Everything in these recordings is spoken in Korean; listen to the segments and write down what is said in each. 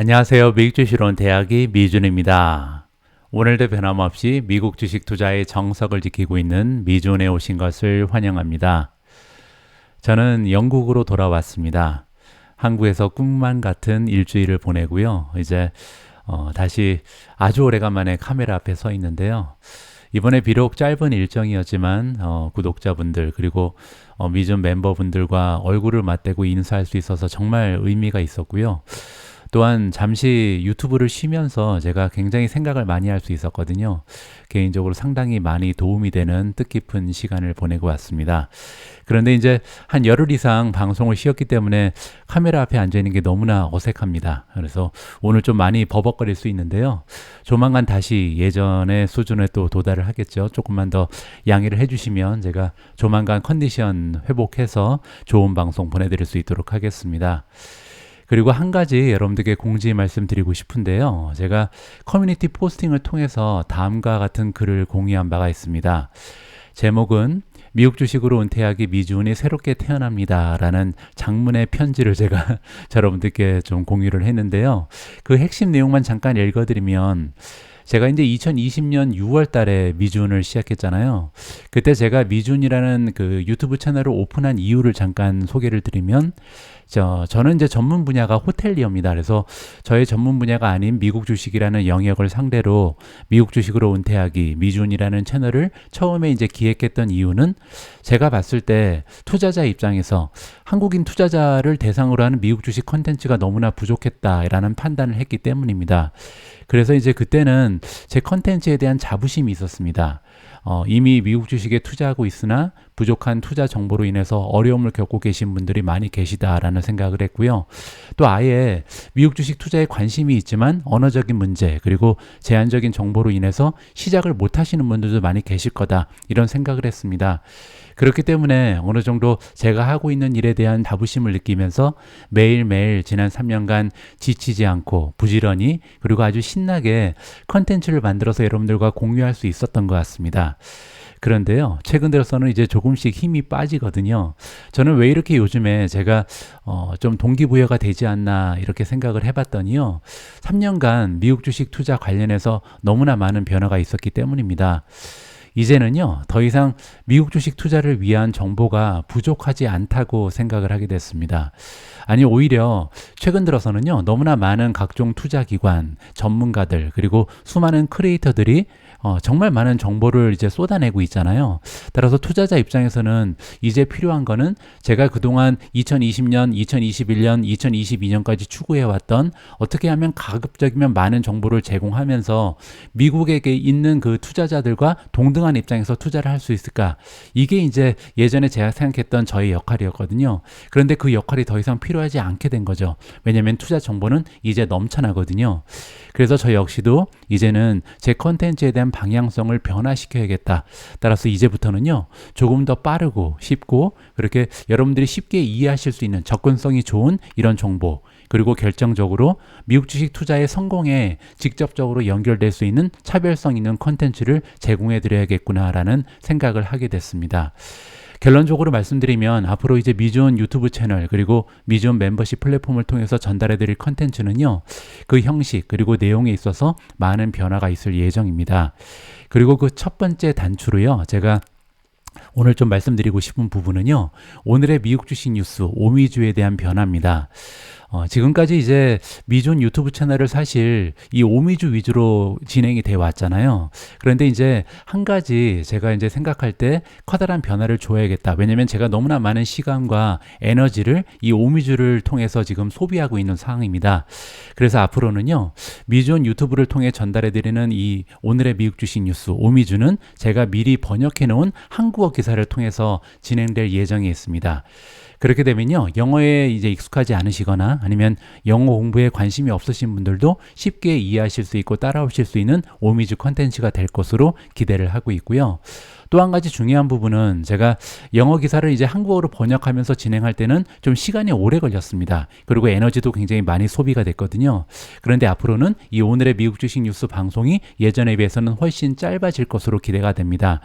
안녕하세요. 미국 주식론 대학의 미준입니다. 오늘도 변함없이 미국 주식 투자의 정석을 지키고 있는 미준에 오신 것을 환영합니다. 저는 영국으로 돌아왔습니다. 한국에서 꿈만 같은 일주일을 보내고요. 이제 다시 아주 오래간만에 카메라 앞에 서 있는데요. 이번에 비록 짧은 일정이었지만 구독자분들 그리고 미준 멤버분들과 얼굴을 맞대고 인사할 수 있어서 정말 의미가 있었고요. 또한 잠시 유튜브를 쉬면서 제가 굉장히 생각을 많이 할 수 있었거든요. 개인적으로 상당히 많이 도움이 되는 뜻깊은 시간을 보내고 왔습니다. 그런데 이제 한 열흘 이상 방송을 쉬었기 때문에 카메라 앞에 앉아 있는 게 너무나 어색합니다. 그래서 오늘 좀 많이 버벅거릴 수 있는데요. 조만간 다시 예전의 수준에 또 도달을 하겠죠. 조금만 더 양해를 해주시면 제가 조만간 컨디션 회복해서 좋은 방송 보내드릴 수 있도록 하겠습니다. 그리고 한 가지 여러분들께 공지 말씀드리고 싶은데요. 제가 커뮤니티 포스팅을 통해서 다음과 같은 글을 공유한 바가 있습니다. 제목은 미국 주식으로 은퇴하기 미준이 새롭게 태어납니다 라는 장문의 편지를 제가 여러분들께 좀 공유를 했는데요. 그 핵심 내용만 잠깐 읽어드리면 제가 이제 2020년 6월 달에 미준을 시작했잖아요. 그때 제가 미준이라는 그 유튜브 채널을 오픈한 이유를 잠깐 소개를 드리면 저는 이제 전문 분야가 호텔리어입니다. 그래서 저의 전문 분야가 아닌 미국 주식이라는 영역을 상대로 미국 주식으로 은퇴하기 미준이라는 채널을 처음에 이제 기획했던 이유는 제가 봤을 때 투자자 입장에서 한국인 투자자를 대상으로 하는 미국 주식 컨텐츠가 너무나 부족했다라는 판단을 했기 때문입니다. 그래서 이제 그때는 제 컨텐츠에 대한 자부심이 있었습니다. 이미 미국 주식에 투자하고 있으나 부족한 투자 정보로 인해서 어려움을 겪고 계신 분들이 많이 계시다라는 생각을 했고요. 또 아예 미국 주식 투자에 관심이 있지만 언어적인 문제 그리고 제한적인 정보로 인해서 시작을 못 하시는 분들도 많이 계실 거다 이런 생각을 했습니다. 그렇기 때문에 어느 정도 제가 하고 있는 일에 대한 자부심을 느끼면서 매일매일 지난 3년간 지치지 않고 부지런히 그리고 아주 신나게 컨텐츠를 만들어서 여러분들과 공유할 수 있었던 것 같습니다. 그런데요, 최근 들어서는 이제 조금씩 힘이 빠지거든요. 저는 왜 이렇게 요즘에 제가 좀 동기부여가 되지 않나 이렇게 생각을 해봤더니요. 3년간 미국 주식 투자 관련해서 너무나 많은 변화가 있었기 때문입니다. 이제는요, 더 이상 미국 주식 투자를 위한 정보가 부족하지 않다고 생각을 하게 됐습니다. 아니, 오히려 최근 들어서는요, 너무나 많은 각종 투자기관, 전문가들, 그리고 수많은 크리에이터들이 정말 많은 정보를 이제 쏟아내고 있잖아요. 따라서 투자자 입장에서는 이제 필요한 거는 제가 그동안 2020년, 2021년, 2022년까지 추구해왔던 어떻게 하면 가급적이면 많은 정보를 제공하면서 미국에 있는 그 투자자들과 동등한 입장에서 투자를 할 수 있을까? 이게 이제 예전에 제가 생각했던 저의 역할이었거든요. 그런데 그 역할이 더 이상 필요하지 않게 된 거죠. 왜냐하면 투자 정보는 이제 넘쳐나거든요. 그래서 저 역시도 이제는 제 컨텐츠에 대한 방향성을 변화시켜야겠다. 따라서 이제부터는요, 조금 더 빠르고 쉽고 그렇게 여러분들이 쉽게 이해하실 수 있는 접근성이 좋은 이런 정보, 그리고 결정적으로 미국 주식 투자의 성공에 직접적으로 연결될 수 있는 차별성 있는 컨텐츠를 제공해 드려야겠구나라는 생각을 하게 됐습니다. 결론적으로 말씀드리면 앞으로 이제 미준 유튜브 채널 그리고 미준 멤버십 플랫폼을 통해서 전달해 드릴 컨텐츠는요, 그 형식 그리고 내용에 있어서 많은 변화가 있을 예정입니다. 그리고 그 첫 번째 단추로요, 제가 오늘 좀 말씀드리고 싶은 부분은요, 오늘의 미국 주식 뉴스 오미주에 대한 변화입니다. 지금까지 이제 미준 유튜브 채널을 사실 이 오미주 위주로 진행이 돼 왔잖아요. 그런데 이제 한 가지 제가 이제 생각할 때 커다란 변화를 줘야겠다. 왜냐면 제가 너무나 많은 시간과 에너지를 이 오미주를 통해서 지금 소비하고 있는 상황입니다. 그래서 앞으로는요, 미준 유튜브를 통해 전달해 드리는 이 오늘의 미국 주식 뉴스 오미주는 제가 미리 번역해 놓은 한국어 기사를 통해서 진행될 예정이 있습니다. 그렇게 되면요, 영어에 이제 익숙하지 않으시거나 아니면 영어 공부에 관심이 없으신 분들도 쉽게 이해하실 수 있고 따라오실 수 있는 오미주 컨텐츠가 될 것으로 기대를 하고 있고요. 또 한 가지 중요한 부분은 제가 영어 기사를 이제 한국어로 번역하면서 진행할 때는 좀 시간이 오래 걸렸습니다. 그리고 에너지도 굉장히 많이 소비가 됐거든요. 그런데 앞으로는 이 오늘의 미국 주식 뉴스 방송이 예전에 비해서는 훨씬 짧아질 것으로 기대가 됩니다.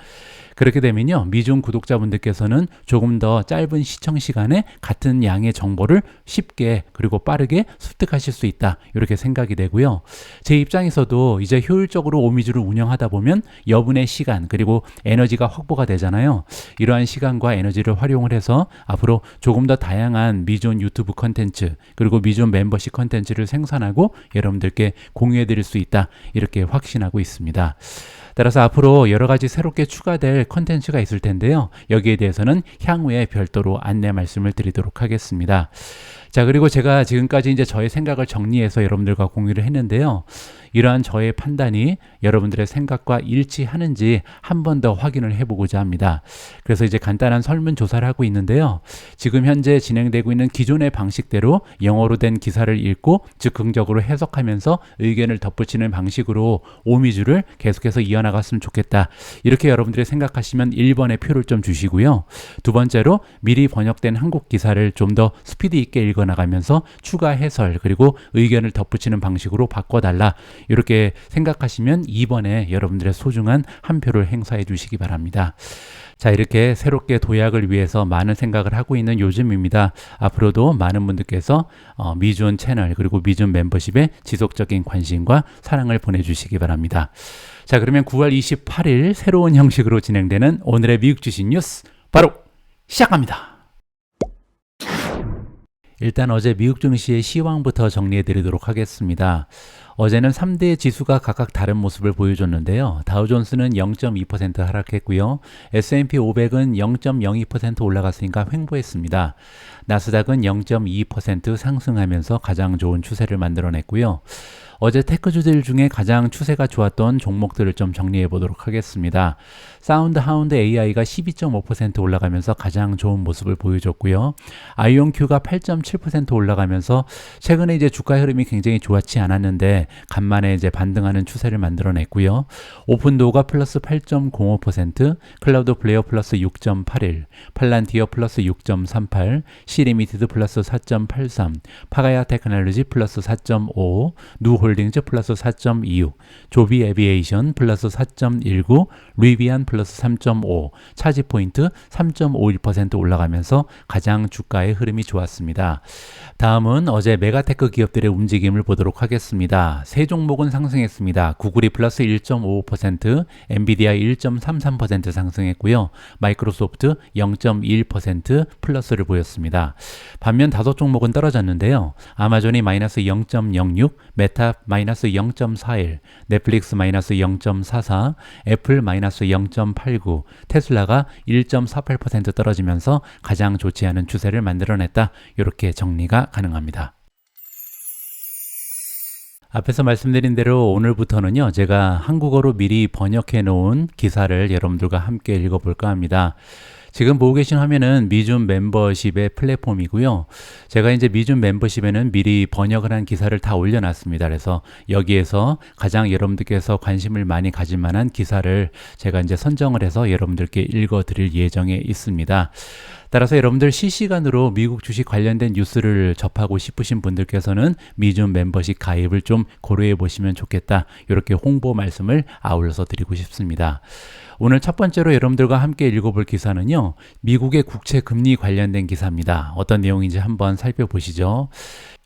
그렇게 되면요, 미중 구독자분들께서는 조금 더 짧은 시청 시간에 같은 양의 정보를 쉽게 그리고 빠르게 습득하실 수 있다, 이렇게 생각이 되고요. 제 입장에서도 이제 효율적으로 오미주를 운영하다 보면 여분의 시간 그리고 에너지가 확보가 되잖아요. 이러한 시간과 에너지를 활용을 해서 앞으로 조금 더 다양한 미존 유튜브 컨텐츠 그리고 미존 멤버십 컨텐츠를 생산하고 여러분들께 공유해 드릴 수 있다, 이렇게 확신하고 있습니다. 따라서 앞으로 여러 가지 새롭게 추가될 컨텐츠가 있을 텐데요. 여기에 대해서는 향후에 별도로 안내 말씀을 드리도록 하겠습니다. 자, 그리고 제가 지금까지 이제 저의 생각을 정리해서 여러분들과 공유를 했는데요. 이러한 저의 판단이 여러분들의 생각과 일치하는지 한 번 더 확인을 해보고자 합니다. 그래서 이제 간단한 설문조사를 하고 있는데요. 지금 현재 진행되고 있는 기존의 방식대로 영어로 된 기사를 읽고 즉흥적으로 해석하면서 의견을 덧붙이는 방식으로 오미주를 계속해서 이어나갔으면 좋겠다, 이렇게 여러분들이 생각하시면 1번의 표를 좀 주시고요. 두 번째로 미리 번역된 한국 기사를 좀 더 스피드 있게 읽어나가면서 추가 해설 그리고 의견을 덧붙이는 방식으로 바꿔달라, 이렇게 생각하시면 2번에 여러분들의 소중한 한 표를 행사해 주시기 바랍니다. 자, 이렇게 새롭게 도약을 위해서 많은 생각을 하고 있는 요즘입니다. 앞으로도 많은 분들께서 미존 채널 그리고 미존 멤버십에 지속적인 관심과 사랑을 보내주시기 바랍니다. 자, 그러면 9월 28일 새로운 형식으로 진행되는 오늘의 미국 주식 뉴스 바로 시작합니다. 일단 어제 미국 증시의 시황부터 정리해 드리도록 하겠습니다. 어제는 3대 지수가 각각 다른 모습을 보여줬는데요. 다우존스는 0.2% 하락했고요. S&P 500은 0.02% 올라갔으니까 횡보했습니다. 나스닥은 0.2% 상승하면서 가장 좋은 추세를 만들어냈고요. 어제 테크주들 중에 가장 추세가 좋았던 종목들을 좀 정리해 보도록 하겠습니다. 사운드 하운드 AI가 12.5% 올라가면서 가장 좋은 모습을 보여줬고요. 아이온큐가 8.7% 올라가면서 최근에 이제 주가 흐름이 굉장히 좋았지 않았는데 간만에 이제 반등하는 추세를 만들어냈고요. 오픈도어가 플러스 8.05%, 클라우드 플레이어 플러스 6.81, 팔란티어 플러스 6.38, 시리미티드 플러스 4.83, 파가야 테크놀로지 플러스 4.5, 누홀딩즈 플러스 4.26, 조비 에비에이션 플러스 4.19, 리비안 플러스 3.5, 차지포인트 3.51% 올라가면서 가장 주가의 흐름이 좋았습니다. 다음은 어제 메가테크 기업들의 움직임을 보도록 하겠습니다. 세 종목은 상승했습니다. 구글이 플러스 1.55%, 엔비디아 1.33% 상승했고요. 마이크로소프트 0.21% 플러스를 보였습니다. 반면 다섯 종목은 떨어졌는데요. 아마존이 마이너스 0.06, 메타 마이너스 0.41, 넷플릭스 마이너스 0.44, 애플 마이너스 0.89, 테슬라가 1.48% 떨어지면서 가장 좋지 않은 추세를 만들어냈다, 이렇게 정리가 가능합니다. 앞에서 말씀드린 대로 오늘부터는요, 제가 한국어로 미리 번역해 놓은 기사를 여러분들과 함께 읽어볼까 합니다. 지금 보고 계신 화면은 미존 멤버십의 플랫폼이고요. 제가 이제 미존 멤버십에는 미리 번역을 한 기사를 다 올려놨습니다. 그래서 여기에서 가장 여러분들께서 관심을 많이 가질 만한 기사를 제가 이제 선정을 해서 여러분들께 읽어드릴 예정에 있습니다. 따라서 여러분들 실시간으로 미국 주식 관련된 뉴스를 접하고 싶으신 분들께서는 미존 멤버십 가입을 좀 고려해 보시면 좋겠다, 이렇게 홍보 말씀을 아울러서 드리고 싶습니다. 오늘 첫 번째로 여러분들과 함께 읽어볼 기사는요, 미국의 국채 금리 관련된 기사입니다. 어떤 내용인지 한번 살펴보시죠.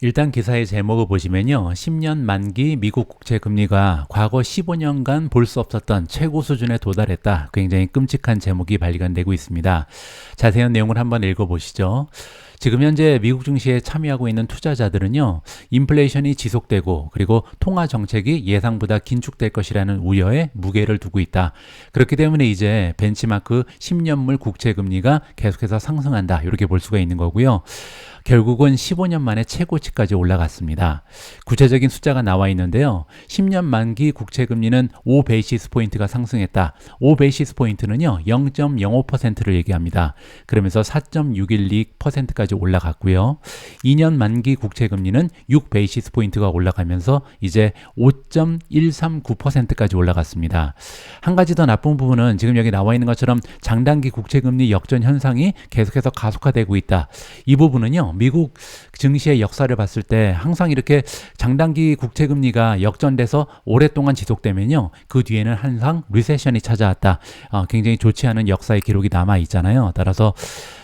일단 기사의 제목을 보시면요, 10년 만기 미국 국채 금리가 과거 15년간 볼 수 없었던 최고 수준에 도달했다. 굉장히 끔찍한 제목이 발견되고 있습니다. 자세한 내용을 한번 읽어보시죠. 지금 현재 미국 증시에 참여하고 있는 투자자들은요, 인플레이션이 지속되고 그리고 통화 정책이 예상보다 긴축될 것이라는 우려에 무게를 두고 있다. 그렇기 때문에 이제 벤치마크 10년물 국채 금리가 계속해서 상승한다, 이렇게 볼 수가 있는 거고요. 결국은 15년 만에 최고치까지 올라갔습니다. 구체적인 숫자가 나와 있는데요. 10년 만기 국채 금리는 5베이시스 포인트가 상승했다. 5베이시스 포인트는요, 0.05%를 얘기합니다. 그러면서 4.612%까지 6%까지 올라갔고요. 2년 만기 국채 금리는 6베이시스 포인트가 올라가면서 이제 5.139%까지 올라갔습니다. 한 가지 더 나쁜 부분은 지금 여기 나와 있는 것처럼 장단기 국채 금리 역전 현상이 계속해서 가속화되고 있다. 이 부분은요, 미국 증시의 역사를 봤을 때 항상 이렇게 장단기 국채 금리가 역전돼서 오랫동안 지속되면요, 그 뒤에는 항상 리세션이 찾아왔다. 굉장히 좋지 않은 역사의 기록이 남아 있잖아요. 따라서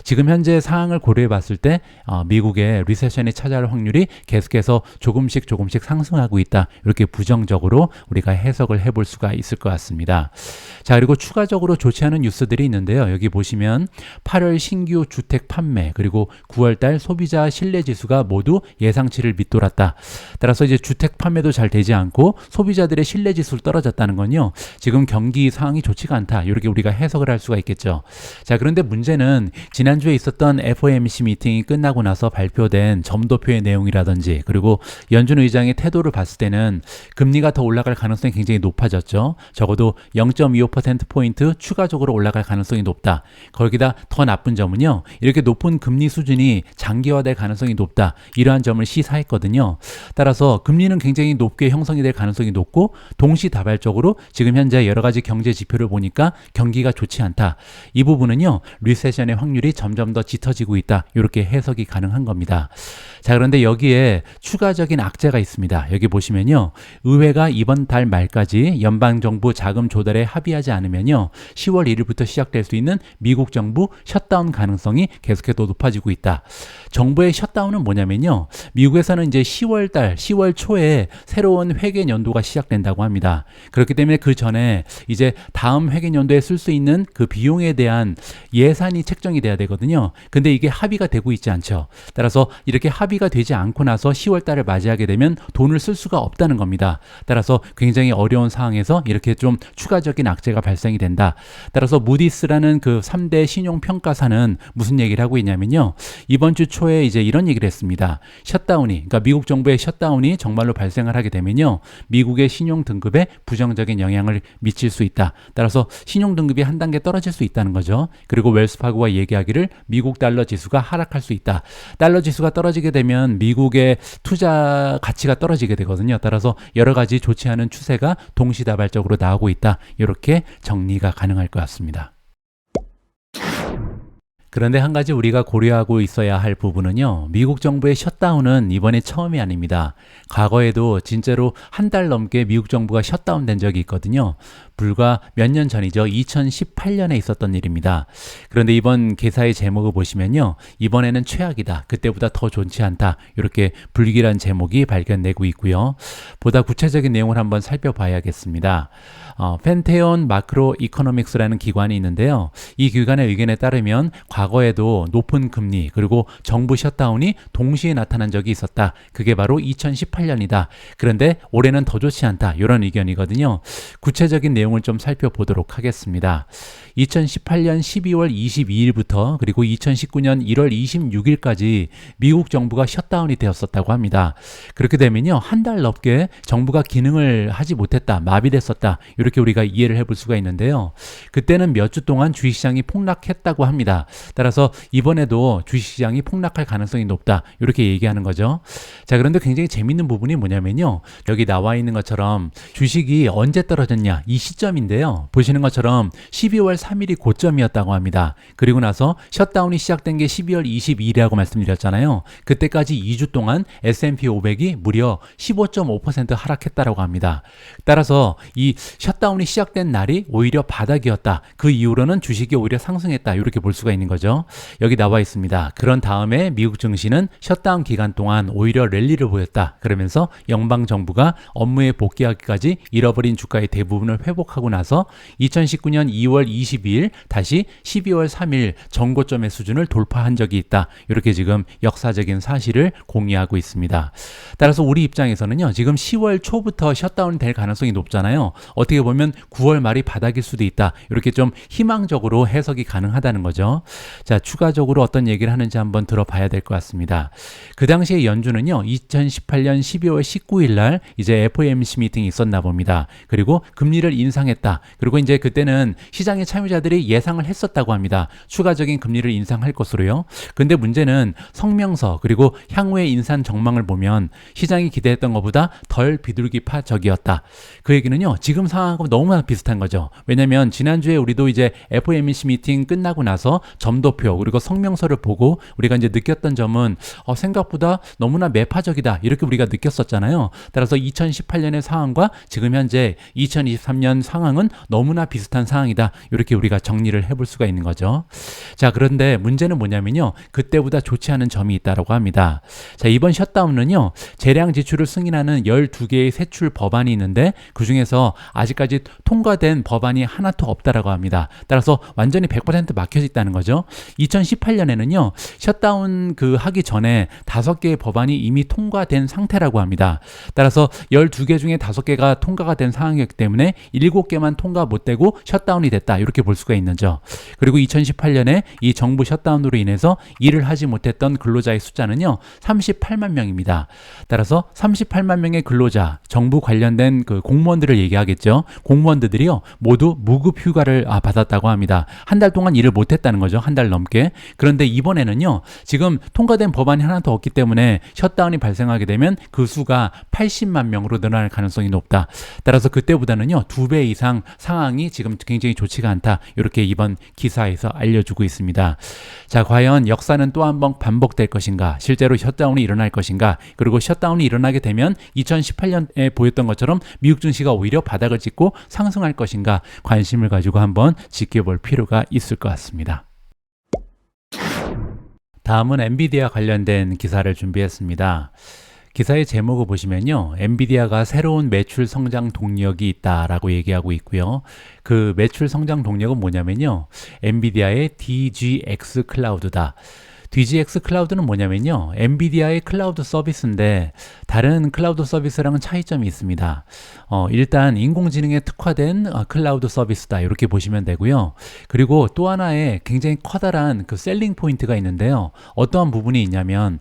지금 현재 상황을 고려해 봤을 때 미국의 리세션이 찾아올 확률이 계속해서 조금씩 상승하고 있다. 이렇게 부정적으로 우리가 해석을 해볼 수가 있을 것 같습니다. 자, 그리고 추가적으로 좋지 않은 뉴스들이 있는데요. 여기 보시면 8월 신규 주택 판매 그리고 9월달 소비자 신뢰 지수가 모두 예상치를 밑돌았다. 따라서 이제 주택 판매도 잘 되지 않고 소비자들의 신뢰 지수를 떨어졌다는 건요, 지금 경기 상황이 좋지가 않다. 이렇게 우리가 해석을 할 수가 있겠죠. 자, 그런데 문제는 지난주에 있었던 FOMC 미팅이 끝나고 나서 발표된 점도표의 내용이라든지 그리고 연준 의장의 태도를 봤을 때는 금리가 더 올라갈 가능성이 굉장히 높아졌죠. 적어도 0.25%포인트 추가적으로 올라갈 가능성이 높다. 거기다 더 나쁜 점은요, 이렇게 높은 금리 수준이 장기화될 가능성이 높다. 이러한 점을 시사했거든요. 따라서 금리는 굉장히 높게 형성이 될 가능성이 높고 동시다발적으로 지금 현재 여러 가지 경제 지표를 보니까 경기가 좋지 않다. 이 부분은요, 리세션의 확률이 점점 더 짙어지고 있다. 이렇게 해석이 가능한 겁니다. 자, 그런데 여기에 추가적인 악재가 있습니다. 여기 보시면요, 의회가 이번 달 말까지 연방정부 자금 조달에 합의하지 않으면요, 10월 1일부터 시작될 수 있는 미국 정부 셧다운 가능성이 계속해서 높아지고 있다. 정부의 셧다운은 뭐냐면요, 미국에서는 이제 10월 초에 새로운 회계 연도가 시작된다고 합니다. 그렇기 때문에 그 전에 이제 다음 회계 연도에 쓸 수 있는 그 비용에 대한 예산이 책정이 돼야 되거든요. 근데 이게 합의가 되고 있지 않죠. 따라서 이렇게 합의가 되지 않고 나서 10월 달을 맞이하게 되면 돈을 쓸 수가 없다는 겁니다. 따라서 굉장히 어려운 상황에서 이렇게 좀 추가적인 악재가 발생이 된다. 따라서 무디스라는 그 3대 신용평가사는 무슨 얘기를 하고 있냐면요, 이번 주 초에 이제 이런 얘기를 했습니다. 셧다운이, 그러니까 미국 정부의 셧다운이 정말로 발생을 하게 되면요, 미국의 신용 등급에 부정적인 영향을 미칠 수 있다. 따라서 신용 등급이 한 단계 떨어질 수 있다는 거죠. 그리고 웰스파고가 얘기하기를 미국 달러 지수가 하락할 수 있다. 달러 지수가 떨어지게 되면 미국의 투자 가치가 떨어지게 되거든요. 따라서 여러 가지 좋지 않은 추세가 동시다발적으로 나오고 있다. 이렇게 정리가 가능할 것 같습니다. 그런데 한 가지 우리가 고려하고 있어야 할 부분은요, 미국 정부의 셧다운은 이번에 처음이 아닙니다. 과거에도 진짜로 한 달 넘게 미국 정부가 셧다운 된 적이 있거든요. 불과 몇 년 전이죠. 2018년에 있었던 일입니다. 그런데 이번 개사의 제목을 보시면요, 이번에는 최악이다. 그때보다 더 좋지 않다. 이렇게 불길한 제목이 발견되고 있고요. 보다 구체적인 내용을 한번 살펴봐야겠습니다. 펜테온 마크로 이코노믹스라는 기관이 있는데요. 이 기관의 의견에 따르면 과거에도 높은 금리 그리고 정부 셧다운이 동시에 나타난 적이 있었다. 그게 바로 2018년이다. 그런데 올해는 더 좋지 않다. 이런 의견이거든요. 구체적인 내용을 좀 살펴보도록 하겠습니다. 2018년 12월 22일부터 그리고 2019년 1월 26일까지 미국 정부가 셧다운이 되었었다고 합니다. 그렇게 되면요, 한 달 넘게 정부가 기능을 하지 못했다. 마비됐었다. 이렇게 우리가 이해를 해볼 수가 있는데요. 그때는 몇 주 동안 주식시장이 폭락했다고 합니다. 따라서 이번에도 주식시장이 폭락할 가능성이 높다. 이렇게 얘기하는 거죠. 자, 그런데 굉장히 재밌는 부분이 뭐냐면요, 여기 나와 있는 것처럼 주식이 언제 떨어졌냐, 이 시점인데요. 보시는 것처럼 12월 3일이 고점이었다고 합니다. 그리고 나서 셧다운이 시작된 게 12월 22일이라고 말씀드렸잖아요. 그때까지 2주 동안 S&P 500이 무려 15.5% 하락했다고 합니다. 따라서 이 셧다운이 시작된 날이 오히려 바닥이었다. 그 이후로는 주식이 오히려 상승했다. 이렇게 볼 수가 있는 거죠. 여기 나와 있습니다. 그런 다음에 미국 증시는 셧다운 기간 동안 오히려 랠리를 보였다. 그러면서 연방정부가 업무에 복귀하기까지 잃어버린 주가의 대부분을 회복하고 나서 2019년 2월 22일 다시 12월 3일 전고점의 수준을 돌파한 적이 있다. 이렇게 지금 역사적인 사실을 공유하고 있습니다. 따라서 우리 입장에서는요, 지금 10월 초부터 셧다운 될 가능성이 높잖아요. 어떻게 보면 9월 말이 바닥일 수도 있다. 이렇게 좀 희망적으로 해석이 가능하다는 거죠. 자, 추가적으로 어떤 얘기를 하는지 한번 들어봐야 될 것 같습니다. 그 당시에 연준은요, 2018년 12월 19일 날 이제 FOMC 미팅이 있었나 봅니다. 그리고 금리를 인상 인상했다. 그리고 이제 그때는 시장의 참여자들이 예상을 했었다고 합니다. 추가적인 금리를 인상할 것으로요. 근데 문제는 성명서 그리고 향후의 인상 전망을 보면 시장이 기대했던 것보다 덜 비둘기파적이었다. 그 얘기는요, 지금 상황하고 너무나 비슷한 거죠. 왜냐면 지난주에 우리도 이제 FOMC 미팅 끝나고 나서 점도표 그리고 성명서를 보고 우리가 이제 느꼈던 점은 생각보다 너무나 매파적이다 이렇게 우리가 느꼈었잖아요. 따라서 2018년의 상황과 지금 현재 2023년 상황은 너무나 비슷한 상황이다 이렇게 우리가 정리를 해볼 수가 있는 거죠. 자, 그런데 문제는 뭐냐면요, 그때보다 좋지 않은 점이 있다고 합니다. 자, 이번 셧다운은요, 재량 지출을 승인하는 12개의 세출 법안이 있는데 그 중에서 아직까지 통과된 법안이 하나도 없다라고 합니다. 따라서 완전히 100% 막혀져 있다는 거죠. 2018년에는요, 셧다운 하기 전에 5개의 법안이 이미 통과된 상태라고 합니다. 따라서 12개 중에 5개가 통과가 된 상황이었기 때문에 7개만 통과 못 되고 셧다운이 됐다 이렇게 볼 수가 있는죠. 그리고 2018년에 이 정부 셧다운으로 인해서 일을 하지 못했던 근로자의 숫자는요 38만 명입니다. 따라서 38만 명의 근로자, 정부 관련된 공무원들을 얘기하겠죠. 공무원들이요 모두 무급 휴가를 받았다고 합니다. 한 달 동안 일을 못했다는 거죠. 한 달 넘게. 그런데 이번에는요, 지금 통과된 법안이 하나도 없기 때문에 셧다운이 발생하게 되면 그 수가 80만 명으로 늘어날 가능성이 높다. 따라서 그때보다는요 2배 이상 상황이 지금 굉장히 좋지가 않다. 이렇게 이번 기사에서 알려주고 있습니다. 자, 과연 역사는 또 한 번 반복될 것인가? 실제로 셧다운이 일어날 것인가? 그리고 셧다운이 일어나게 되면 2018년에 보였던 것처럼 미국 증시가 오히려 바닥을 찍고 상승할 것인가? 관심을 가지고 한번 지켜볼 필요가 있을 것 같습니다. 다음은 엔비디아 관련된 기사를 준비했습니다. 기사의 제목을 보시면요, 엔비디아가 새로운 매출 성장 동력이 있다라고 얘기하고 있고요. 그 매출 성장 동력은 뭐냐면요, 엔비디아의 DGX 클라우드다. DGX 클라우드는 뭐냐면요, 엔비디아의 클라우드 서비스인데 다른 클라우드 서비스랑은 차이점이 있습니다. 일단 인공지능에 특화된 클라우드 서비스다 이렇게 보시면 되고요. 그리고 또 하나의 굉장히 커다란 셀링 포인트가 있는데요. 어떠한 부분이 있냐면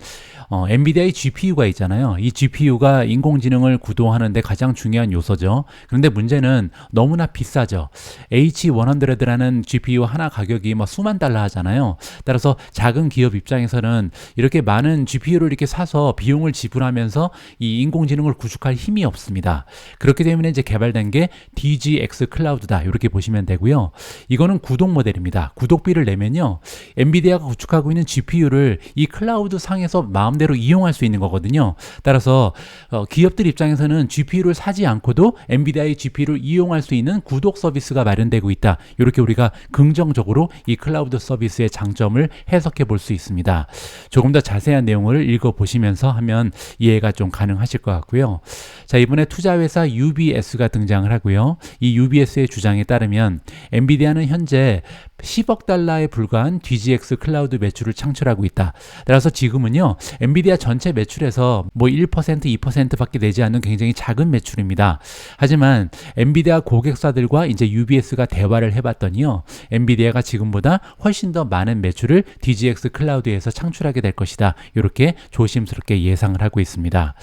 엔비디아의 GPU가 있잖아요. 이 GPU가 인공지능을 구동하는데 가장 중요한 요소죠. 그런데 문제는 너무나 비싸죠. H100라는 GPU 하나 가격이 수만 달러 하잖아요. 따라서 작은 기업 입장에서는 이렇게 많은 GPU를 이렇게 사서 비용을 지불하면서 이 인공지능을 구축할 힘이 없습니다. 그렇기 때문에 이제 개발된 게 DGX 클라우드다 이렇게 보시면 되고요. 이거는 구독 모델입니다. 구독비를 내면요, 엔비디아가 구축하고 있는 GPU를 이 클라우드 상에서 마음대로 이용할 수 있는 거거든요. 따라서 기업들 입장에서는 GPU를 사지 않고도 엔비디아의 GPU를 이용할 수 있는 구독 서비스가 마련되고 있다. 이렇게 우리가 긍정적으로 이 클라우드 서비스의 장점을 해석해 볼 수 있습니다. 조금 더 자세한 내용을 읽어보시면서 하면 이해가 좀 가능하실 것 같고요. 자, 이번에 투자회사 UBS가 등장을 하고요. 이 UBS의 주장에 따르면 엔비디아는 현재 10억 달러에 불과한 DGX 클라우드 매출을 창출하고 있다. 따라서 지금은요, 엔비디아 전체 매출에서 1%, 2%밖에 되지 않는 굉장히 작은 매출입니다. 하지만 엔비디아 고객사들과 이제 UBS가 대화를 해봤더니요, 엔비디아가 지금보다 훨씬 더 많은 매출을 DGX 클라우드에서 창출하게 될 것이다. 이렇게 조심스럽게 예상을 하고 있습니다.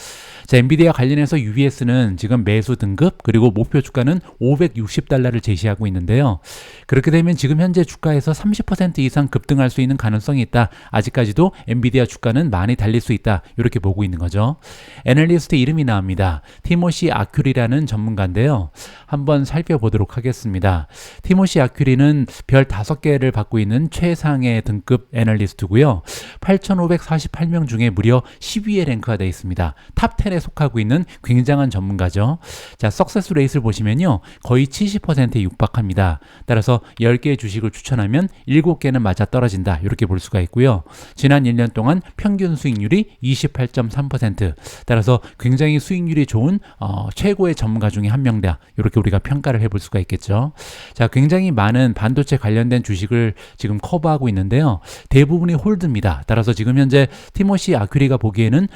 자, 엔비디아 관련해서 UBS는 지금 매수 등급 그리고 목표 주가는 560달러를 제시하고 있는데요. 그렇게 되면 지금 현재 주가에서 30% 이상 급등할 수 있는 가능성이 있다. 아직까지도 엔비디아 주가는 많이 달릴 수 있다. 이렇게 보고 있는 거죠. 애널리스트 이름이 나옵니다. 티모시 아큐리라는 전문가인데요. 한번 살펴보도록 하겠습니다. 티모시 아큐리는 별 5개를 받고 있는 최상의 등급 애널리스트고요. 8,548명 중에 무려 10위에 랭크가 되어 있습니다. 탑 10에 속하고 있는 굉장한 전문가죠. 자, 석세스 레이스를 보시면요, 거의 70%에 육박합니다. 따라서 10개의 주식을 추천하면 7개는 맞아 떨어진다. 이렇게 볼 수가 있고요. 지난 1년 동안 평균 수익률이 28.3%. 따라서 굉장히 수익률이 좋은 최고의 전문가 중에 한 명다. 이렇게 우리가 평가를 해볼 수가 있겠죠. 자, 굉장히 많은 반도체 관련된 주식을 지금 커버하고 있는데요. 대부분이 홀드입니다. 따라서 지금 현재 티모시 아큐리가 보기에는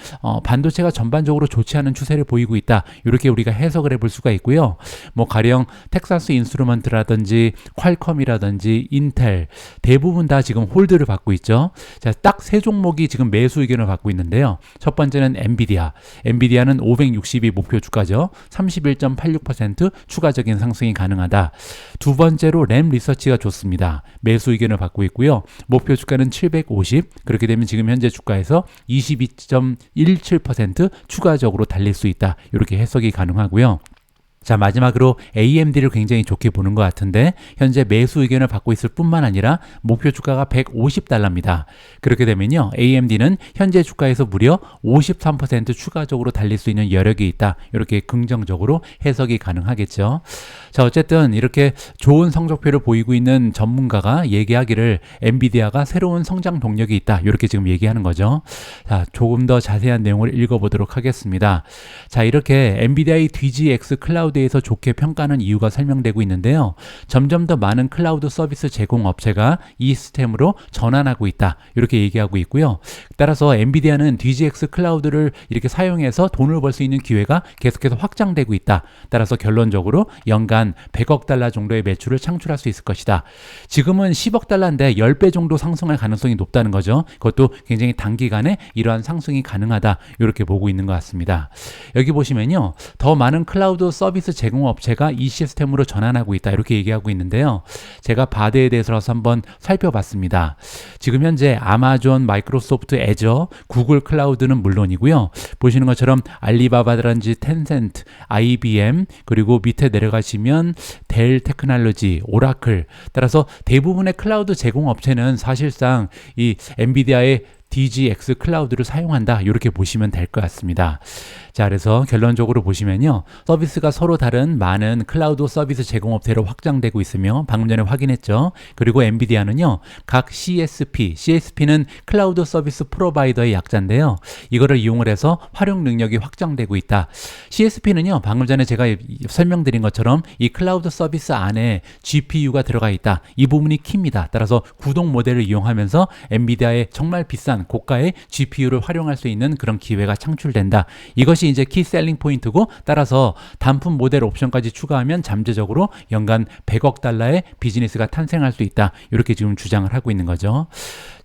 반도체가 전반적으로 좋지 않은 추세를 보이고 있다. 이렇게 우리가 해석을 해볼 수가 있고요. 뭐 가령 텍사스 인스트루먼트라든지 퀄컴이라든지 인텔 대부분 다 지금 홀드를 받고 있죠. 자, 딱 세 종목이 지금 매수 의견을 받고 있는데요. 첫 번째는 엔비디아는 560이 목표 주가죠. 31.86% 추가적인 상승이 가능하다. 두 번째로 램 리서치가 좋습니다. 매수 의견을 받고 있고요. 목표 주가는 750. 그렇게 되면 지금 현재 주가에서 22.17% 추가적으로 달릴 수 있다. 이렇게 해석이 가능하고요. 자, 마지막으로 AMD를 굉장히 좋게 보는 것 같은데 현재 매수 의견을 받고 있을 뿐만 아니라 목표 주가가 150달러입니다. 그렇게 되면요, AMD는 현재 주가에서 무려 53% 추가적으로 달릴 수 있는 여력이 있다. 이렇게 긍정적으로 해석이 가능하겠죠. 자, 어쨌든 이렇게 좋은 성적표를 보이고 있는 전문가가 얘기하기를 엔비디아가 새로운 성장 동력이 있다. 이렇게 지금 얘기하는 거죠. 자, 조금 더 자세한 내용을 읽어보도록 하겠습니다. 자, 이렇게 엔비디아의 DGX 클라우드에서 좋게 평가하는 이유가 설명되고 있는데요. 점점 더 많은 클라우드 서비스 제공 업체가 이 시스템으로 전환하고 있다. 이렇게 얘기하고 있고요. 따라서 엔비디아는 DGX 클라우드를 이렇게 사용해서 돈을 벌 수 있는 기회가 계속해서 확장되고 있다. 따라서 결론적으로 연간 100억 달러 정도의 매출을 창출할 수 있을 것이다. 지금은 10억 달러인데 10배 정도 상승할 가능성이 높다는 거죠. 그것도 굉장히 단기간에 이러한 상승이 가능하다. 이렇게 보고 있는 것 같습니다. 여기 보시면요, 더 많은 클라우드 서비스 제공 업체가 이 시스템으로 전환하고 있다. 이렇게 얘기하고 있는데요. 제가 바드에 대해서라서 한번 살펴봤습니다. 지금 현재 아마존, 마이크로소프트 애저, 구글 클라우드는 물론이고요. 보시는 것처럼 알리바바라든지 텐센트, IBM, 그리고 밑에 내려가시면 델 테크놀로지, 오라클, 따라서 대부분의 클라우드 제공 업체는 사실상 이 엔비디아의 DGX 클라우드를 사용한다. 이렇게 보시면 될 것 같습니다. 자, 그래서 결론적으로 보시면요, 서비스가 서로 다른 많은 클라우드 서비스 제공업체로 확장되고 있으며 방금 전에 확인했죠. 그리고 엔비디아는요, 각 CSP는 클라우드 서비스 프로바이더의 약자인데요. 이거를 이용을 해서 활용 능력이 확장되고 있다. CSP는요, 방금 전에 제가 설명드린 것처럼 이 클라우드 서비스 안에 GPU가 들어가 있다. 이 부분이 키입니다. 따라서 구동 모델을 이용하면서 엔비디아의 정말 비싼 고가의 GPU를 활용할 수 있는 그런 기회가 창출된다. 이것이 이제 키 셀링 포인트고, 따라서 단품 모델 옵션까지 추가하면 잠재적으로 연간 100억 달러의 비즈니스가 탄생할 수 있다. 이렇게 지금 주장을 하고 있는 거죠.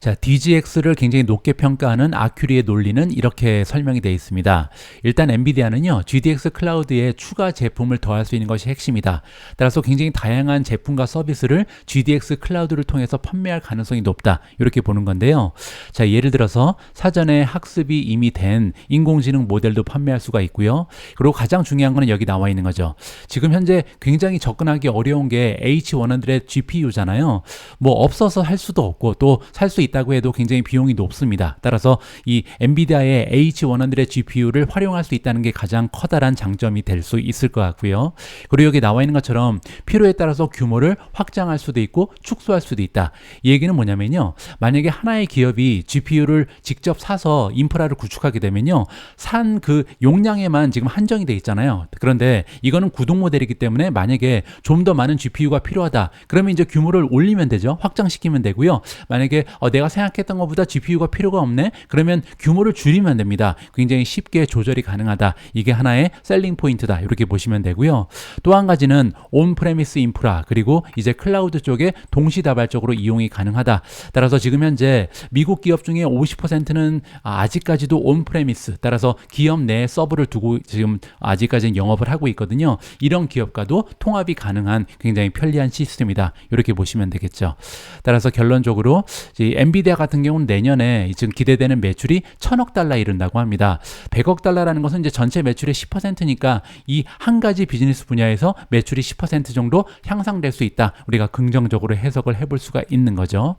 자, DGX를 굉장히 높게 평가하는 아큐리의 논리는 이렇게 설명이 되어 있습니다. 일단 엔비디아는요, GDX 클라우드에 추가 제품을 더할 수 있는 것이 핵심이다. 따라서 굉장히 다양한 제품과 서비스를 GDX 클라우드를 통해서 판매할 가능성이 높다. 이렇게 보는 건데요. 자, 예를 들어서 사전에 학습이 이미 된 인공지능 모델도 판매할 수가 있고요. 그리고 가장 중요한 거는 여기 나와 있는 거죠. 지금 현재 굉장히 접근하기 어려운 게 H100의 GPU잖아요. 뭐 없어서 할 수도 없고 또 살 수 있다고 해도 굉장히 비용이 높습니다. 따라서 이 엔비디아의 H100의 GPU를 활용할 수 있다는 게 가장 커다란 장점이 될 수 있을 것 같고요. 그리고 여기 나와 있는 것처럼 필요에 따라서 규모를 확장할 수도 있고 축소할 수도 있다. 이 얘기는 뭐냐면요, 만약에 하나의 기업이 GPU를 직접 사서 인프라를 구축하게 되면요, 산 그 용량에만 지금 한정이 돼 있잖아요. 그런데 이거는 구동 모델이기 때문에 만약에 좀 더 많은 GPU가 필요하다. 그러면 이제 규모를 올리면 되죠. 확장시키면 되고요. 만약에 내가 생각했던 것보다 GPU가 필요가 없네. 그러면 규모를 줄이면 됩니다. 굉장히 쉽게 조절이 가능하다. 이게 하나의 셀링 포인트다. 이렇게 보시면 되고요. 또 한 가지는 온프레미스 인프라, 그리고 이제 클라우드 쪽에 동시다발적으로 이용이 가능하다. 따라서 지금 현재 미국 기업 중에 50%는 아직까지도 온프레미스, 따라서 기업 내에 서버를 두고 지금 아직까지는 영업을 하고 있거든요. 이런 기업과도 통합이 가능한 굉장히 편리한 시스템이다. 이렇게 보시면 되겠죠. 따라서 결론적으로 엔비디아 같은 경우는 내년에 지금 기대되는 매출이 1000억 달러에 이른다고 합니다. 100억 달러라는 것은 이제 전체 매출의 10%니까 이 한 가지 비즈니스 분야에서 매출이 10% 정도 향상될 수 있다. 우리가 긍정적으로 해석을 해볼 수가 있는 거죠.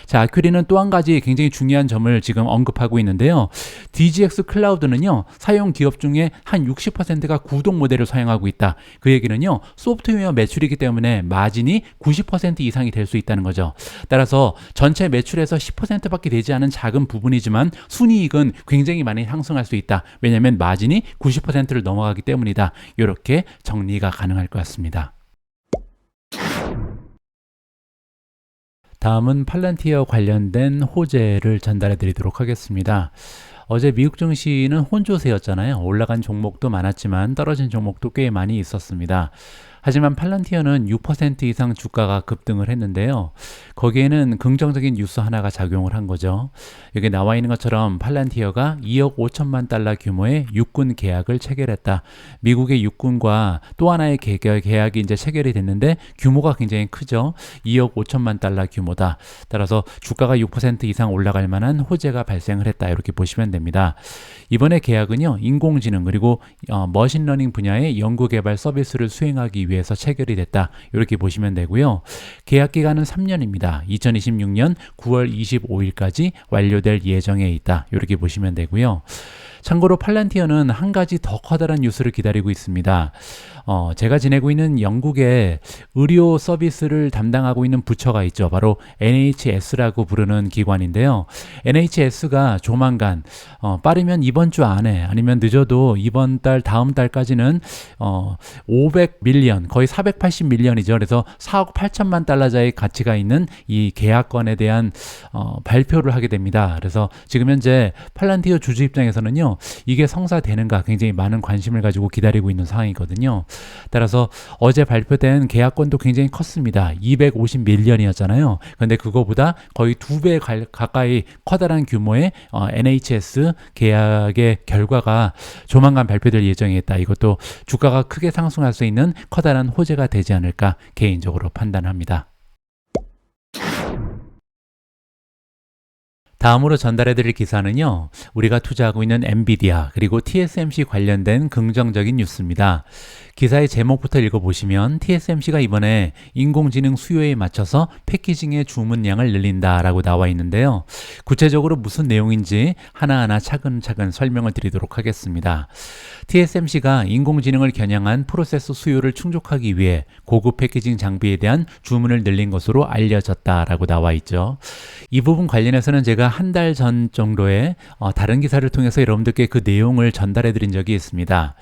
자, 아큐리는 또 한 가지 굉장히 중요한 점을 지금 언급하고 있는데요. DGX 클라우드는요, 사용 기업 중에 한 60%가 구동 모델을 사용하고 있다. 그 얘기는요, 소프트웨어 매출이기 때문에 마진이 90% 이상이 될 수 있다는 거죠. 따라서 전체 매출에서 10%밖에 되지 않은 작은 부분이지만 순이익은 굉장히 많이 상승할 수 있다. 왜냐하면 마진이 90%를 넘어가기 때문이다. 이렇게 정리가 가능할 것 같습니다. 다음은 팔란티어 관련된 호재를 전달해 드리도록 하겠습니다. 어제 미국 증시는 혼조세였잖아요. 올라간 종목도 많았지만 떨어진 종목도 꽤 많이 있었습니다. 하지만 팔란티어는 6% 이상 주가가 급등을 했는데요. 거기에는 긍정적인 뉴스 하나가 작용을 한 거죠. 여기 나와 있는 것처럼 팔란티어가 2억 5천만 달러 규모의 육군 계약을 체결했다. 미국의 육군과 또 하나의 계약이 이제 체결이 됐는데 규모가 굉장히 크죠. 2억 5천만 달러 규모다. 따라서 주가가 6% 이상 올라갈 만한 호재가 발생을 했다. 이렇게 보시면 됩니다. 이번에 계약은요, 인공지능 그리고 머신러닝 분야의 연구개발 서비스를 수행하기 위해서 체결이 됐다. 이렇게 보시면 되고요. 계약 기간은 3년입니다. 2026년 9월 25일까지 완료될 예정에 있다. 이렇게 보시면 되고요. 참고로 팔란티어는 한 가지 더 커다란 뉴스를 기다리고 있습니다. 제가 지내고 있는 영국의 의료 서비스를 담당하고 있는 부처가 있죠. 바로 NHS라고 부르는 기관인데요. NHS가 조만간 빠르면 이번 주 안에 아니면 늦어도 이번 달 다음 달까지는 500밀리언 거의 480밀리언이죠. 그래서 4억 8천만 달러짜리 가치가 있는 이 계약건에 대한 발표를 하게 됩니다. 그래서 지금 현재 팔란티어 주주 입장에서는요, 이게 성사되는가 굉장히 많은 관심을 가지고 기다리고 있는 상황이거든요. 따라서 어제 발표된 계약건도 굉장히 컸습니다. 250밀리언이었잖아요. 그런데 그거보다 거의 2배 가까이 커다란 규모의 NHS 계약의 결과가 조만간 발표될 예정에 있다. 이것도 주가가 크게 상승할 수 있는 커다란 호재가 되지 않을까 개인적으로 판단합니다. 다음으로 전달해드릴 기사는요, 우리가 투자하고 있는 엔비디아 그리고 TSMC 관련된 긍정적인 뉴스입니다. 기사의 제목부터 읽어보시면 TSMC가 이번에 인공지능 수요에 맞춰서 패키징의 주문량을 늘린다라고 나와 있는데요. 구체적으로 무슨 내용인지 하나하나 차근차근 설명을 드리도록 하겠습니다. TSMC가 인공지능을 겨냥한 프로세서 수요를 충족하기 위해 고급 패키징 장비에 대한 주문을 늘린 것으로 알려졌다라고 나와 있죠. 이 부분 관련해서는 제가 한 달 전 정도에 다른 기사를 통해서 여러분들께 그 내용을 전달해 드린 적이 있습니다.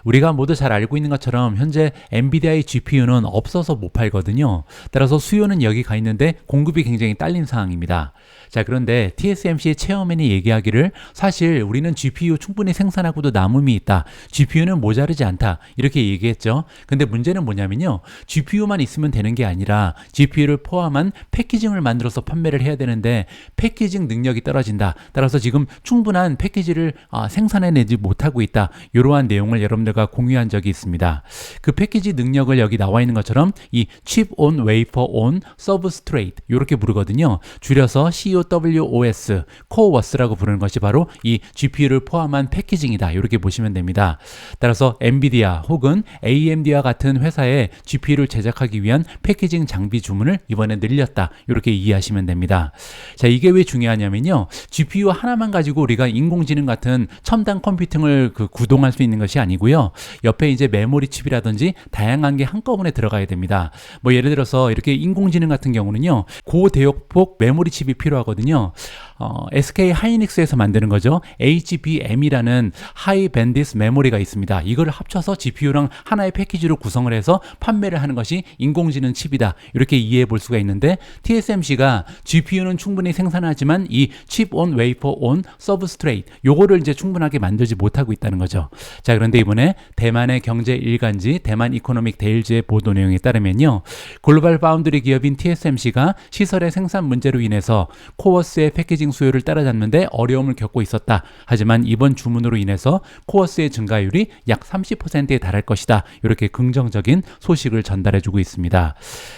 우리가 모두 잘 알고 있는 것처럼 현재 엔비디아의 GPU는 없어서 못 팔거든요. 따라서 수요는 여기 가 있는데 공급이 굉장히 딸린 상황입니다. 자, 그런데 TSMC의 체어맨이 얘기하기를 사실 우리는 GPU 충분히 생산하고도 남음이 있다. GPU는 모자르지 않다. 이렇게 얘기했죠. 근데 문제는 뭐냐면요, GPU만 있으면 되는 게 아니라 GPU를 포함한 패키징을 만들어서 판매를 해야 되는데 패키징 능력이 떨어진다. 따라서 지금 충분한 패키지를 생산해내지 못하고 있다. 이러한 내용을 여러분들과 공유한 적이 있습니다. 그 패키지 능력을 여기 나와 있는 것처럼 이 Chip on Wafer on Substrate 이렇게 부르거든요. 줄여서 COWOS, CoWoS라고 부르는 것이 바로 이 GPU를 포함한 패키징이다. 이렇게 보시면 됩니다. 따라서 엔비디아 혹은 AMD와 같은 회사의 GPU를 제작하기 위한 패키징 장비 주문을 이번에 늘렸다. 이렇게 이해하시면 됩니다. 자, 이게 왜 중요하냐면요, GPU 하나만 가지고 우리가 인공지능 같은 첨단 컴퓨팅을 구동할 수 있는 것이 아니고요, 옆에 이제 메모리 칩이라든지 다양한 게 한꺼번에 들어가야 됩니다. 뭐 예를 들어서 이렇게 인공지능 같은 경우는요, 고대역폭 메모리 칩이 필요하거든요. SK 하이닉스에서 만드는 거죠. HBM이라는 하이 밴디스 메모리가 있습니다. 이걸 합쳐서 GPU랑 하나의 패키지로 구성을 해서 판매를 하는 것이 인공지능 칩이다. 이렇게 이해해 볼 수가 있는데 TSMC가 GPU는 충분히 생산하지만 이 Chip on Wafer on Substrate 요거를 이제 충분하게 만들지 못하고 있다는 거죠. 자, 그런데 이번에 대만의 경제 일간지 대만 이코노믹 데일즈의 보도 내용에 따르면요, 글로벌 파운드리 기업인 TSMC가 시설의 생산 문제로 인해서 코어스의 패키징 수요를 따라잡는데 어려움을 겪고 있었다. 하지만 이번 주문으로 인해서 코어스의 증가율이 약 30%에 달할 것이다. 이렇게 긍정적인 소식을 전달해주고 있습니다.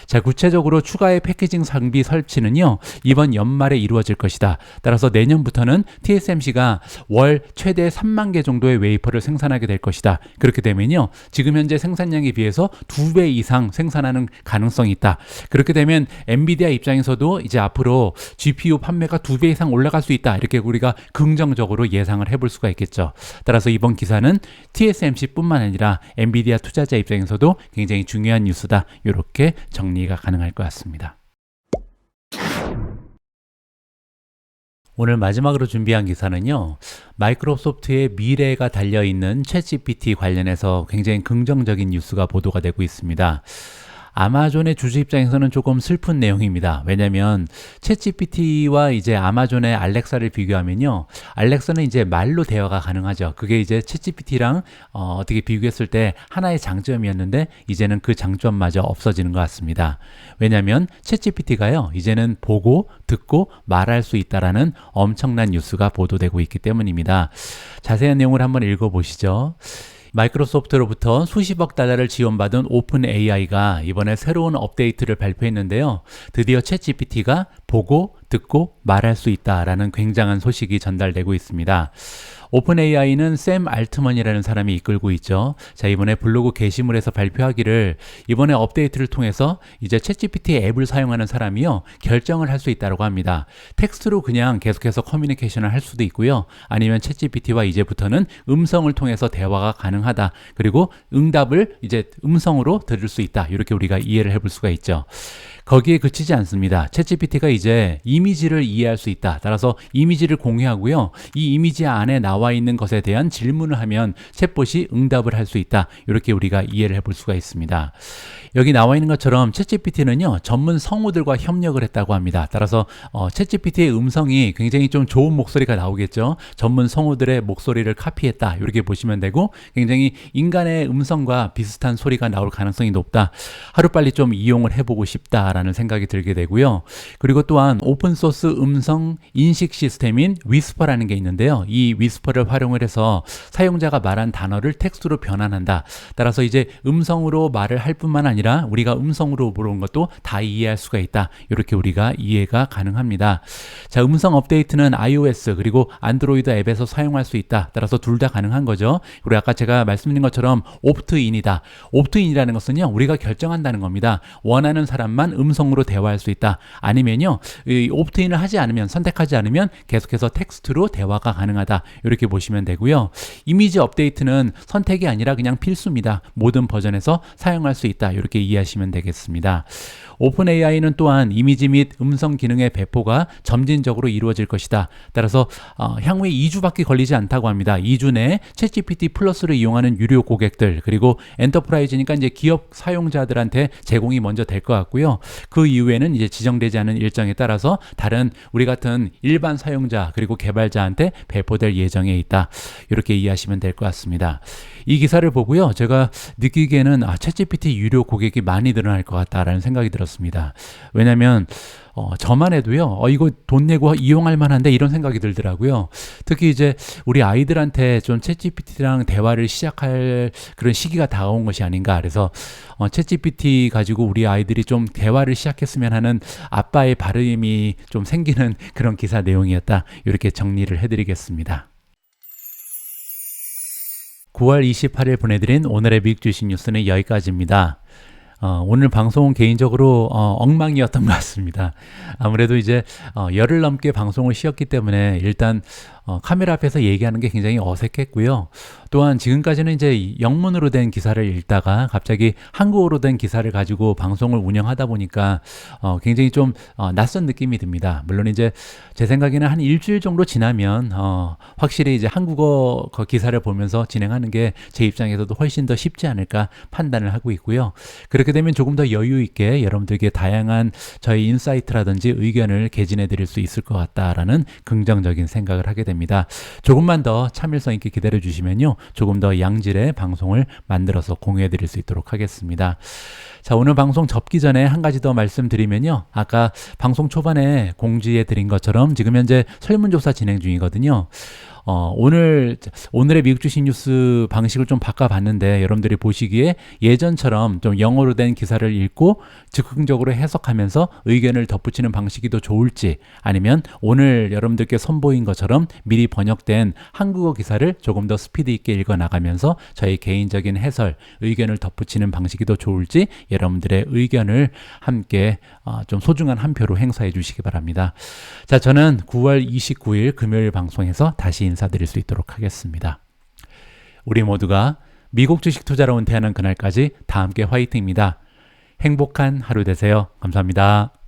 자, 구체적으로 추가의 패키징 장비 설치는요, 이번 연말에 이루어질 것이다. 따라서 내년부터는 TSMC가 월 최대 3만 개 정도의 웨이퍼를 생산하게 될 것이다. 그렇게 되면요, 지금 현재 생산량에 비해서 2배 이상 생산하는 가능성이 있다. 그렇게 되면 엔비디아 입장에서도 이제 앞으로 GPU 판매가 2배 이상 올라갈 수 있다. 이렇게 우리가 긍정적으로 예상을 해볼 수가 있겠죠. 따라서 이번 기사는 TSMC뿐만 아니라 엔비디아 투자자 입장에서도 굉장히 중요한 뉴스다. 이렇게 정리가 가능할 것 같습니다. 오늘 마지막으로 준비한 기사는요, 마이크로소프트의 미래가 달려있는 챗GPT 관련해서 굉장히 긍정적인 뉴스가 보도가 되고 있습니다. 아마존의 주주 입장에서는 조금 슬픈 내용입니다. 왜냐하면 챗GPT와 이제 아마존의 알렉사를 비교하면요, 알렉사는 이제 말로 대화가 가능하죠. 그게 이제 챗GPT랑 어떻게 비교했을 때 하나의 장점이었는데 이제는 그 장점마저 없어지는 것 같습니다. 왜냐하면 챗GPT가요, 이제는 보고 듣고 말할 수 있다라는 엄청난 뉴스가 보도되고 있기 때문입니다. 자세한 내용을 한번 읽어보시죠. 마이크로소프트로부터 수십억 달러를 지원받은 오픈 AI가 이번에 새로운 업데이트를 발표했는데요. 드디어 챗GPT가 보고 듣고 말할 수 있다라는 굉장한 소식이 전달되고 있습니다. 오픈 AI는 샘 알트먼이라는 사람이 이끌고 있죠. 자, 이번에 블로그 게시물에서 발표하기를 이번에 업데이트를 통해서 이제 챗GPT 앱을 사용하는 사람이요, 결정을 할 수 있다고 합니다. 텍스트로 그냥 계속해서 커뮤니케이션을 할 수도 있고요. 아니면 챗GPT와 이제부터는 음성을 통해서 대화가 가능하다. 그리고 응답을 이제 음성으로 들을 수 있다. 이렇게 우리가 이해를 해볼 수가 있죠. 거기에 그치지 않습니다. 챗GPT가 이제 이미지를 이해할 수 있다. 따라서 이미지를 공유하고요, 이 이미지 안에 나와 있는 것에 대한 질문을 하면 챗봇이 응답을 할 수 있다. 이렇게 우리가 이해를 해볼 수가 있습니다. 여기 나와 있는 것처럼 챗GPT는요, 전문 성우들과 협력을 했다고 합니다. 따라서 챗GPT의 음성이 굉장히 좀 좋은 목소리가 나오겠죠. 전문 성우들의 목소리를 카피했다. 이렇게 보시면 되고, 굉장히 인간의 음성과 비슷한 소리가 나올 가능성이 높다. 하루빨리 좀 이용을 해보고 싶다라는 생각이 들게 되고요. 그리고 또한 오픈소스 음성 인식 시스템인 위스퍼라는 게 있는데요. 이 위스퍼를 활용을 해서 사용자가 말한 단어를 텍스트로 변환한다. 따라서 이제 음성으로 말을 할 뿐만 아니라 우리가 음성으로 물어본 것도 다 이해할 수가 있다. 이렇게 우리가 이해가 가능합니다. 자, 음성 업데이트는 iOS 그리고 안드로이드 앱에서 사용할 수 있다. 따라서 둘 다 가능한 거죠. 그리고 아까 제가 말씀드린 것처럼 옵트인이다. 옵트인이라는 것은요, 우리가 결정한다는 겁니다. 원하는 사람만 음성으로 대화할 수 있다. 아니면요, 이 옵트인을 하지 않으면, 선택하지 않으면 계속해서 텍스트로 대화가 가능하다. 이렇게 보시면 되고요. 이미지 업데이트는 선택이 아니라 그냥 필수입니다. 모든 버전에서 사용할 수 있다. 이렇게 이해하시면 되겠습니다. 오픈 AI는 또한 이미지 및 음성 기능의 배포가 점진적으로 이루어질 것이다. 따라서 향후에 2주밖에 걸리지 않다고 합니다. 2주 내에 챗GPT 플러스를 이용하는 유료 고객들, 그리고 엔터프라이즈니까 이제 기업 사용자들한테 제공이 먼저 될 것 같고요. 그 이후에는 이제 지정되지 않은 일정에 따라서 다른 우리 같은 일반 사용자 그리고 개발자한테 배포될 예정에 있다. 이렇게 이해하시면 될 것 같습니다. 이 기사를 보고요, 제가 느끼기에는 챗GPT 유료 고객이 많이 늘어날 것 같다라는 생각이 들었습니다. 왜냐하면 저만 해도요, 이거 돈 내고 이용할 만한데 이런 생각이 들더라고요. 특히 이제 우리 아이들한테 좀 챗GPT랑 대화를 시작할 그런 시기가 다가온 것이 아닌가. 그래서 챗GPT 가지고 우리 아이들이 좀 대화를 시작했으면 하는 아빠의 바람이 좀 생기는 그런 기사 내용이었다. 이렇게 정리를 해드리겠습니다. 9월 28일 보내드린 오늘의 미국 주식 뉴스는 여기까지입니다. 오늘 방송은 개인적으로 엉망이었던 것 같습니다. 아무래도 이제 열흘 넘게 방송을 쉬었기 때문에 일단 카메라 앞에서 얘기하는 게 굉장히 어색했고요. 또한 지금까지는 이제 영문으로 된 기사를 읽다가 갑자기 한국어로 된 기사를 가지고 방송을 운영하다 보니까 굉장히 좀 낯선 느낌이 듭니다. 물론 이제 제 생각에는 한 일주일 정도 지나면 확실히 이제 한국어 기사를 보면서 진행하는 게 제 입장에서도 훨씬 더 쉽지 않을까 판단을 하고 있고요. 그렇게 되면 조금 더 여유 있게 여러분들께 다양한 저희 인사이트라든지 의견을 개진해 드릴 수 있을 것 같다라는 긍정적인 생각을 하게 됩니다. 조금만 더 참을성 있게 기다려 주시면요, 조금 더 양질의 방송을 만들어서 공유해 드릴 수 있도록 하겠습니다. 자, 오늘 방송 접기 전에 한 가지 더 말씀드리면요, 아까 방송 초반에 공지해 드린 것처럼 지금 현재 설문조사 진행 중이거든요. 오늘의 미국 주식 뉴스 방식을 좀 바꿔봤는데 여러분들이 보시기에 예전처럼 좀 영어로 된 기사를 읽고 즉흥적으로 해석하면서 의견을 덧붙이는 방식이 더 좋을지, 아니면 오늘 여러분들께 선보인 것처럼 미리 번역된 한국어 기사를 조금 더 스피드 있게 읽어나가면서 저희 개인적인 해설, 의견을 덧붙이는 방식이 더 좋을지 여러분들의 의견을 함께 좀 소중한 한 표로 행사해 주시기 바랍니다. 자, 저는 9월 29일 금요일 방송에서 다시 인사드릴 수 있도록 하겠습니다. 우리 모두가 미국 주식 투자로 은퇴하는 그날까지 다 함께 화이팅입니다. 행복한 하루 되세요. 감사합니다.